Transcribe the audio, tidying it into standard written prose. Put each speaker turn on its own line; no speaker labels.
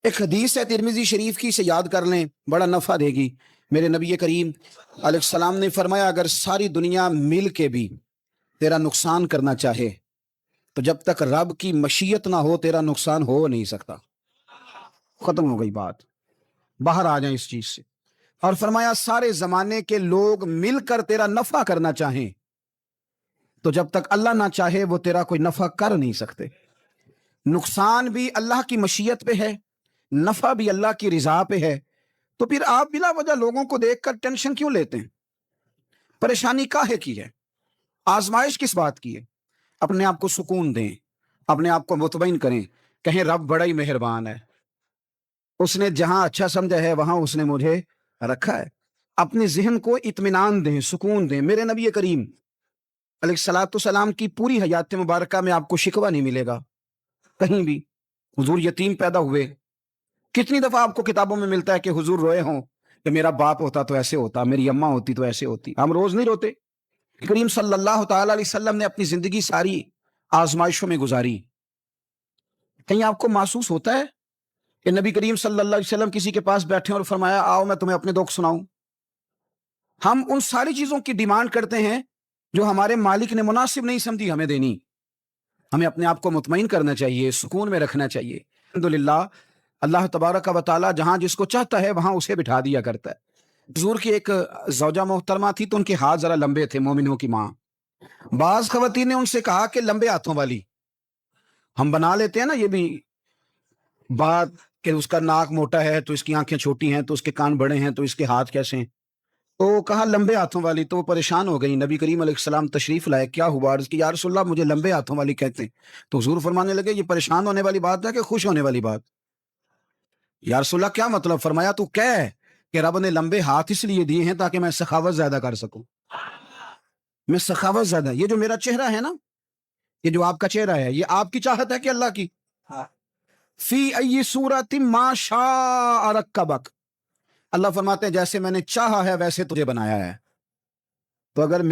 ایک حدیث ہے ترمذی شریف کی، اسے یاد کر لیں، بڑا نفع دے گی۔ میرے نبی کریم علیہ السلام نے فرمایا اگر ساری دنیا مل کے بھی تیرا نقصان کرنا چاہے تو جب تک رب کی مشیت نہ ہو تیرا نقصان ہو نہیں سکتا۔ ختم ہو گئی بات، باہر آ جائیں اس چیز سے۔ اور فرمایا سارے زمانے کے لوگ مل کر تیرا نفع کرنا چاہیں تو جب تک اللہ نہ چاہے وہ تیرا کوئی نفع کر نہیں سکتے۔ نقصان بھی اللہ کی مشیت پہ ہے، نفع بھی اللہ کی رضا پہ ہے، تو پھر آپ بلا وجہ لوگوں کو دیکھ کر ٹینشن کیوں لیتے ہیں؟ پریشانی کاہے کی ہے؟ آزمائش کس بات کی ہے؟ اپنے آپ کو سکون دیں، اپنے آپ کو مطمئن کریں، کہیں رب بڑا ہی مہربان ہے، اس نے جہاں اچھا سمجھا ہے وہاں اس نے مجھے رکھا ہے۔ اپنے ذہن کو اطمینان دیں، سکون دیں۔ میرے نبی کریم علیہ الصلوۃ والسلام کی پوری حیات مبارکہ میں آپ کو شکوہ نہیں ملے گا کہیں بھی۔ حضور یتیم پیدا ہوئے، کتنی دفعہ آپ کو کتابوں میں ملتا ہے کہ حضور روئے ہوں کہ میرا باپ ہوتا تو ایسے ہوتا، میری اماں ہوتی تو ایسے ہوتی۔ ہم روز نہیں روتے؟ کریم صلی اللہ تعالی علیہ وسلم نے اپنی زندگی ساری آزمائشوں میں گزاری۔ کہیں آپ کو محسوس ہوتا ہے کہ نبی کریم صلی اللہ علیہ وسلم کسی کے پاس بیٹھے اور فرمایا آؤ میں تمہیں اپنے دکھ سناؤں؟ ہم ان ساری چیزوں کی ڈیمانڈ کرتے ہیں جو ہمارے مالک نے مناسب نہیں سمجھی ہمیں دینی۔ ہمیں اپنے آپ کو مطمئن کرنا چاہیے، سکون میں رکھنا چاہیے۔ الحمدللہ اللہ تبارک و تعالی جہاں جس کو چاہتا ہے وہاں اسے بٹھا دیا کرتا ہے۔ حضور کی ایک زوجہ محترمہ تھی تو ان کے ہاتھ ذرا لمبے تھے، مومنوں کی ماں۔ بعض خواتین نے ان سے کہا کہ لمبے ہاتھوں والی، ہم بنا لیتے ہیں نا یہ بھی بات کہ اس کا ناک موٹا ہے تو اس کی آنکھیں چھوٹی ہیں، تو اس کے کان بڑے ہیں تو اس کے ہاتھ کیسے ہیں، تو کہا لمبے ہاتھوں والی، تو وہ پریشان ہو گئی۔ نبی کریم علیہ السلام تشریف لائے، کیا ہوا؟ عرض کی یا رسول اللہ مجھے لمبے ہاتھوں والی کہتے ہیں۔ تو حضور فرمانے لگے یہ پریشان ہونے والی بات ہے کہ خوش ہونے والی بات؟ یا رسول اللہ کیا مطلب؟ فرمایا تو کہہ کہ رب نے لمبے ہاتھ اس لیے دیے ہیں تاکہ میں سخاوت زیادہ کر سکوں۔ میں سخاوت زیادہ، یہ جو میرا چہرہ ہے نا، یہ جو آپ کا چہرہ ہے، یہ آپ کی چاہت ہے کہ اللہ کی؟ فی ای صورت ما شاء رکبک، اللہ فرماتے ہیں جیسے میں نے چاہا ہے ویسے تجھے بنایا ہے۔ تو اگر